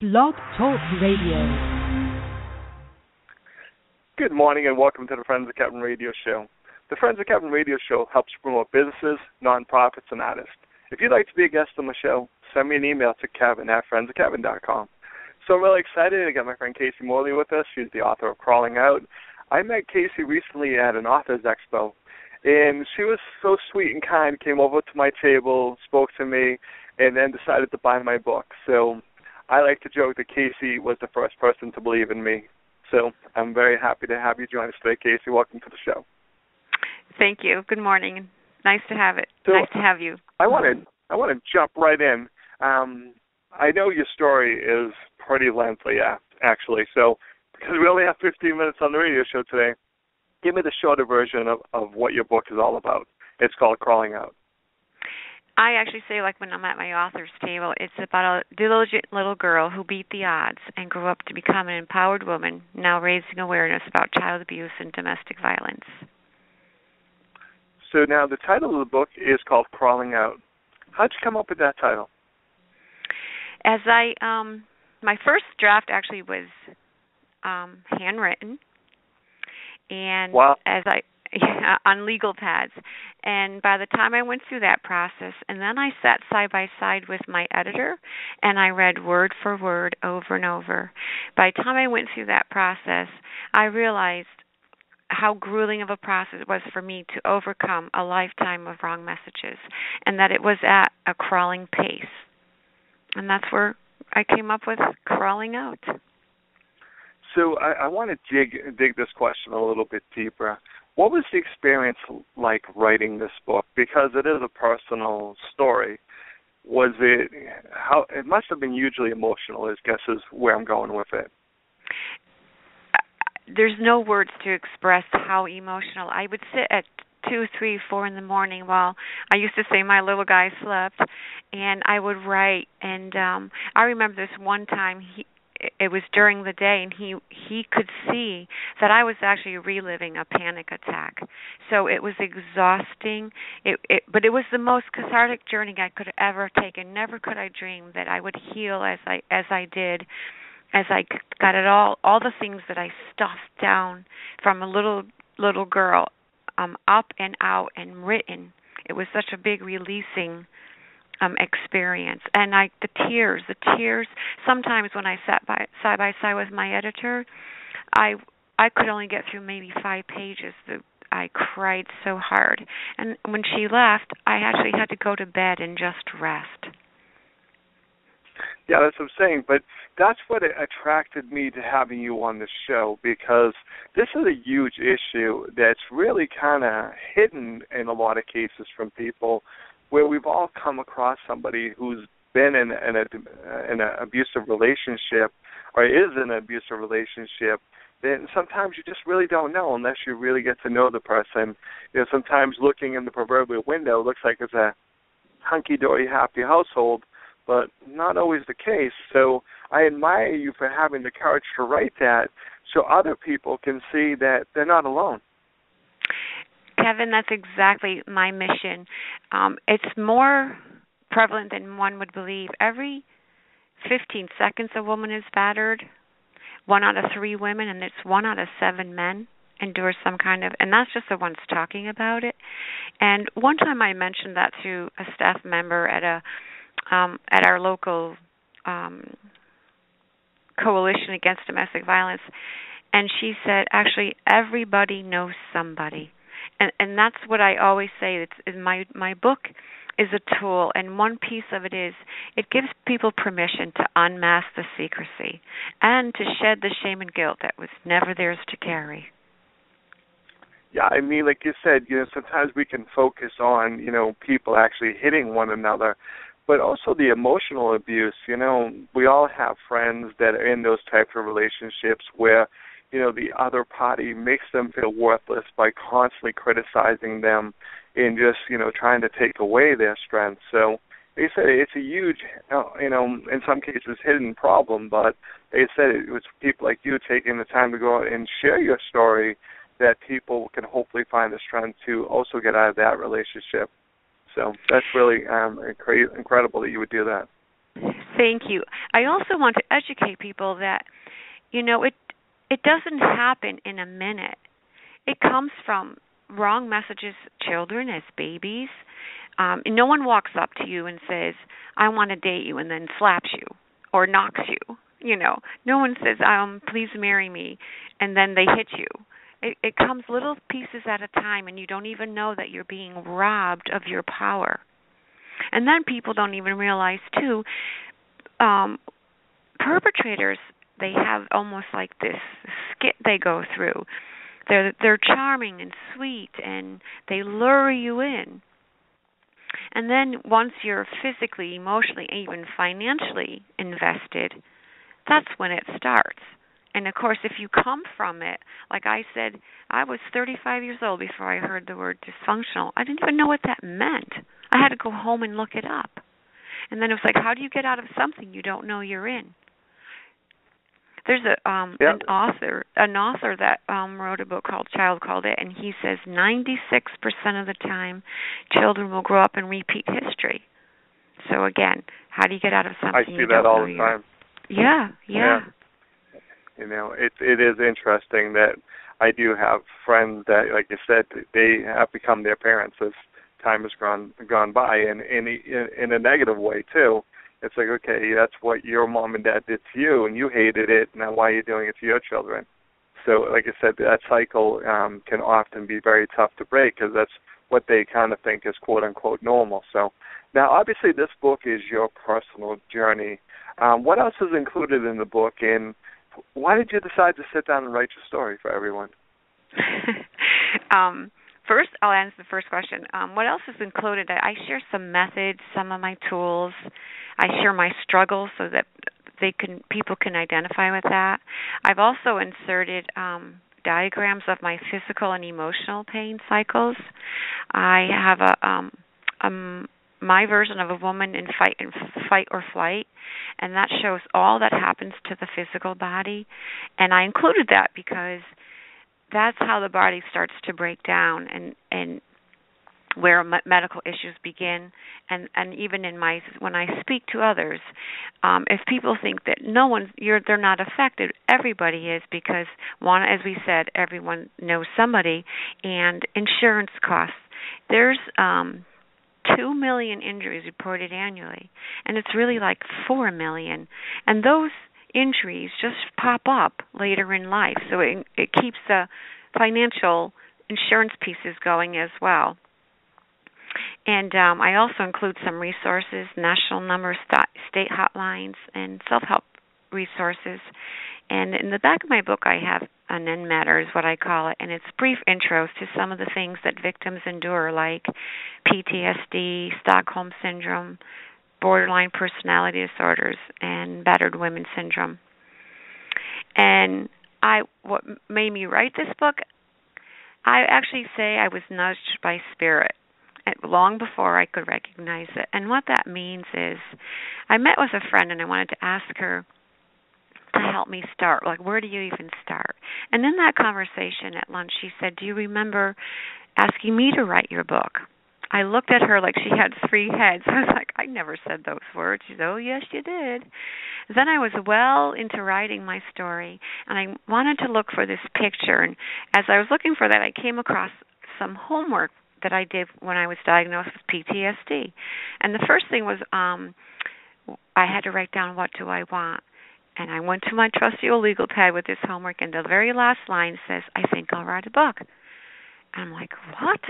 Blog Talk Radio. Good morning and welcome to the Friends of Kevin radio show. The Friends of Kevin radio show helps promote businesses, nonprofits, and artists. If you'd like to be a guest on the show, send me an email to kevin@friendsofkevin.com. So I'm really excited to get my friend Casey Morley with us. She's the author of Crawling Out. I met Casey recently at an authors expo, and she was so sweet and kind, came over to my table, spoke to me, and then decided to buy my book. So I like to joke that Casey was the first person to believe in me. So I'm very happy to have you join us today, Casey. Welcome to the show. Thank you. Good morning. Nice to have it. So nice to have you. I want to jump right in. I know your story is pretty lengthy, actually. So because we only have 15 minutes on the radio show today, give me the shorter version of what your book is all about. It's called Crawling Out. I actually say, like when I'm at my author's table, it's about a diligent little girl who beat the odds and grew up to become an empowered woman, now raising awareness about child abuse and domestic violence. So now the title of the book is called Crawling Out. How'd you come up with that title? As my first draft actually was handwritten, and wow. On legal pads. And by the time I went through that process, and then I sat side by side with my editor, and I read word for word over and over. By the time I went through that process, I realized how grueling of a process it was for me to overcome a lifetime of wrong messages, and that it was at a crawling pace. And that's where I came up with Crawling Out. So I want to dig this question a little bit deeper. What was the experience like writing this book? Because it is a personal story. Was it how? It must have been hugely emotional. I guess is where I'm going with it. There's no words to express how emotional. I would sit at 2, 3, 4 in the morning while I used to say my little guy slept, and I would write. And I remember this one time it was during the day, and he could see that I was actually reliving a panic attack. So it was exhausting. But it was the most cathartic journey I could have ever taken. Never could I dream that I would heal as I did, as I got it all the things that I stuffed down from a little girl, up and out and written. It was such a big releasing experience, and the tears. Sometimes when I sat side by side with my editor, I could only get through maybe 5 pages. I cried so hard, and when she left, I actually had to go to bed and just rest. Yeah, that's what I'm saying, but that's what attracted me to having you on the show, because this is a huge issue that's really kind of hidden in a lot of cases from people, where we've all come across somebody who's been in an abusive relationship or is in an abusive relationship. Then sometimes you just really don't know unless you really get to know the person. You know, sometimes looking in the proverbial window looks like it's a hunky-dory, happy household, but not always the case. So I admire you for having the courage to write that so other people can see that they're not alone. Kevin, that's exactly my mission. It's more prevalent than one would believe. Every 15 seconds a woman is battered. 1 out of 3 women, and it's 1 out of 7 men endure some kind of, and that's just the ones talking about it. And one time I mentioned that to a staff member at our local coalition against domestic violence, and she said, actually, everybody knows somebody. And that's what I always say. My book is a tool, and one piece of it is it gives people permission to unmask the secrecy and to shed the shame and guilt that was never theirs to carry. Yeah, I mean, like you said, sometimes we can focus on, people actually hitting one another, but also the emotional abuse. We all have friends that are in those types of relationships where the other party makes them feel worthless by constantly criticizing them and just, trying to take away their strength. So they said it's a huge, in some cases hidden problem, but they said it was people like you taking the time to go out and share your story that people can hopefully find the strength to also get out of that relationship. So that's really incredible that you would do that. Thank you. I also want to educate people that, it doesn't happen in a minute. It comes from wrong messages, children as babies. No one walks up to you and says, I want to date you, and then slaps you or knocks you. No one says, please marry me, and then they hit you. It comes little pieces at a time, and you don't even know that you're being robbed of your power. And then people don't even realize, too, perpetrators, they have almost like this skit they go through. They're charming and sweet, and they lure you in. And then once you're physically, emotionally, even financially invested, that's when it starts. And, of course, if you come from it, like I said, I was 35 years old before I heard the word dysfunctional. I didn't even know what that meant. I had to go home and look it up. And then it was like, how do you get out of something you don't know you're in? There's an author that wrote a book called Child Called It, and he says 96% of the time children will grow up and repeat history. So, again, how do you get out of something you don't know? I see that all the time. Yeah. It is interesting that I do have friends that, like you said, they have become their parents as time has gone by, and in a negative way too. It's like, okay, that's what your mom and dad did to you, and you hated it. Now, why are you doing it to your children? So, like I said, that cycle can often be very tough to break because that's what they kind of think is quote unquote normal. So, now obviously, this book is your personal journey. What else is included in the book, and why did you decide to sit down and write your story for everyone? First, I'll answer the first question. What else is included? I share some methods, some of my tools. I share my struggles so that people can identify with that. I've also inserted diagrams of my physical and emotional pain cycles. I have my version of a woman in fight or flight, and that shows all that happens to the physical body. And I included that because that's how the body starts to break down and where medical issues begin. And even when I speak to others, if people think that they're not affected, everybody is, because one, as we said, everyone knows somebody, and insurance costs. There's 2 million injuries reported annually, and it's really like 4 million. And those injuries just pop up later in life, so it keeps the financial insurance pieces going as well. And I also include some resources, national numbers, state hotlines, and self-help resources. And in the back of my book, I have an NMATTER, is what I call it, and it's brief intros to some of the things that victims endure, like PTSD, Stockholm Syndrome, borderline personality disorders, and battered women syndrome. And what made me write this book, I actually say I was nudged by spirit long before I could recognize it. And what that means is I met with a friend and I wanted to ask her to help me start. Like, where do you even start? And in that conversation at lunch, she said, do you remember asking me to write your book? I looked at her like she had 3 heads. I was like, I never said those words. She said, oh, yes, you did. Then I was well into writing my story, and I wanted to look for this picture. And as I was looking for that, I came across some homework that I did when I was diagnosed with PTSD. And the first thing was I had to write down, what do I want? And I went to my trusty old legal pad with this homework, and the very last line says, I think I'll write a book. And I'm like, what?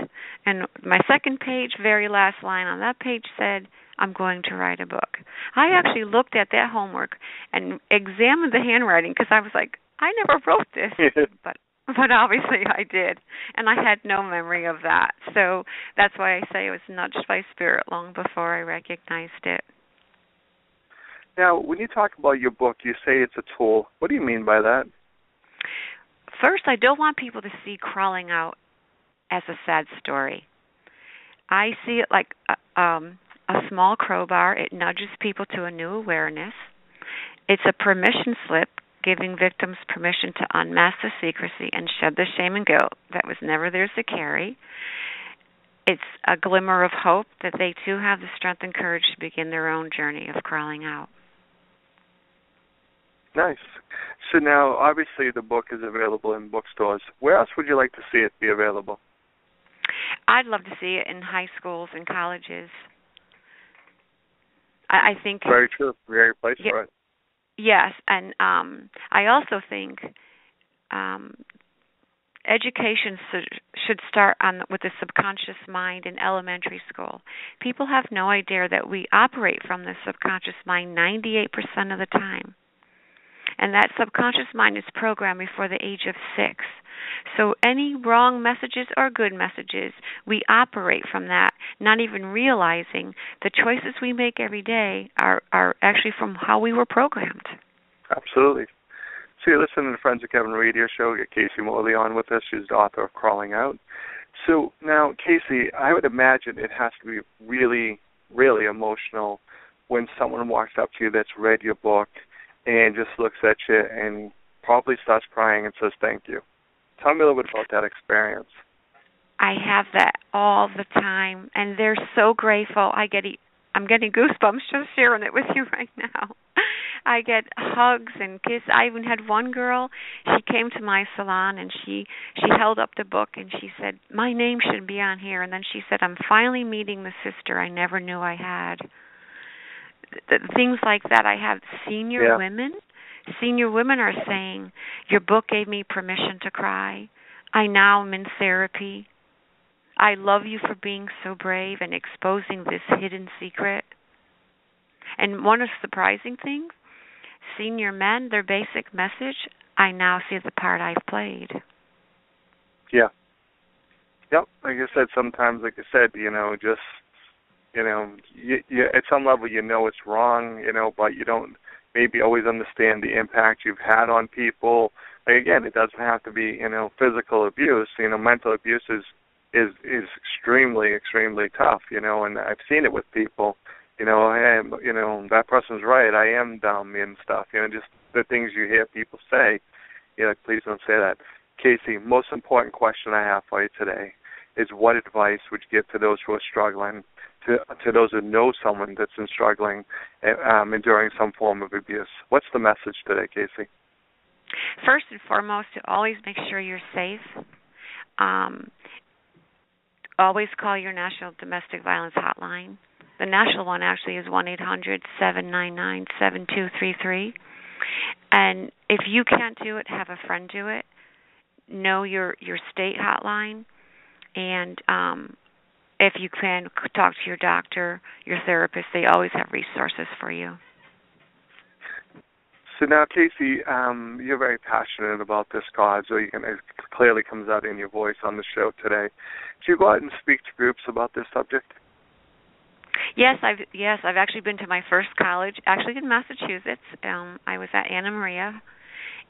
And my second page, very last line on that page said, I'm going to write a book. I actually looked at that homework and examined the handwriting because I was like, I never wrote this. but obviously I did. And I had no memory of that. So that's why I say it was nudged by spirit long before I recognized it. Now, when you talk about your book, you say it's a tool. What do you mean by that? First, I don't want people to see crawling out as a sad story. I see it like a small crowbar. It nudges people to a new awareness. It's a permission slip, giving victims permission to unmask the secrecy and shed the shame and guilt that was never theirs to carry. it's a glimmer of hope that they too have the strength and courage to begin their own journey of crawling out. Nice. So now, obviously, the book is available in bookstores. Where else would you like to see it be available? I'd love to see it in high schools and colleges. I think... Very true. Very place for it. Yes, and I also think education should start with the subconscious mind in elementary school. People have no idea that we operate from the subconscious mind 98% of the time. And that subconscious mind is programmed before the age of 6. So any wrong messages or good messages, we operate from that, not even realizing the choices we make every day are actually from how we were programmed. Absolutely. So you're listening to the Friends of Kevin radio show. We got Casey Morley on with us. She's the author of Crawling Out. So now, Casey, I would imagine it has to be really, really emotional when someone walks up to you that's read your book and just looks at you and probably starts crying and says thank you. Tell me a little bit about that experience. I have that all the time, and they're so grateful. I'm getting goosebumps just sharing it with you right now. I get hugs and kisses. I even had one girl, she came to my salon and she held up the book and she said, "My name should be on here." And then she said, "I'm finally meeting the sister I never knew I had." Things like that. I have senior women. Senior women are saying, "Your book gave me permission to cry. I now am in therapy. I love you for being so brave and exposing this hidden secret." And one of the surprising things, senior men, their basic message, "I now see the part I've played." Yeah. Yep. Like I said, sometimes, just, you at some level it's wrong, but you don't maybe always understand the impact you've had on people. Like, again, it doesn't have to be, physical abuse. Mental abuse is extremely, extremely tough, and I've seen it with people. That person's right, I am dumb and stuff, just the things you hear people say, please don't say that. Casey, most important question I have for you today is what advice would you give to those who are struggling, to those who know someone that's been struggling, enduring some form of abuse? What's the message today, Casey? First and foremost, to always make sure you're safe. Always call your National Domestic Violence Hotline. The national one actually is 1-800-799-7233. And if you can't do it, have a friend do it. Know your state hotline. And if you can, talk to your doctor, your therapist. They always have resources for you. So now, Casey, you're very passionate about this cause, or it clearly comes out in your voice on the show today. Do you go out and speak to groups about this subject? Yes, I've actually been to my first college, actually in Massachusetts. I was at Anna Maria,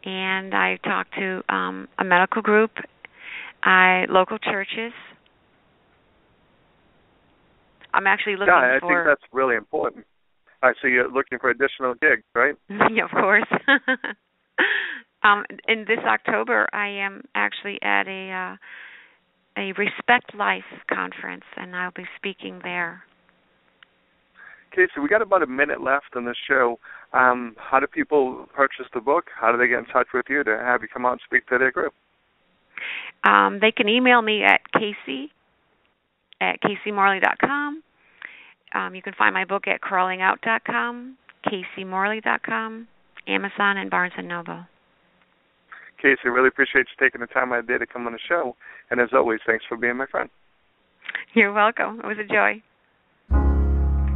and I talked to a medical group, local churches. I'm actually looking I think that's really important. So you're looking for additional gigs, right? Yeah, of course. In this October, I am actually at a Respect Life conference, and I'll be speaking there. Okay, so we got about a minute left on the show. How do people purchase the book? How do they get in touch with you to have you come out and speak to their group? They can email me at CaseyMorley.com. You can find my book at crawlingout.com, CaseyMorley.com, Amazon, and Barnes & Noble. Casey, I really appreciate you taking the time out of the day to come on the show. And as always, thanks for being my friend. You're welcome. It was a joy.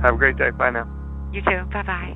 Have a great day. Bye now. You too. Bye-bye.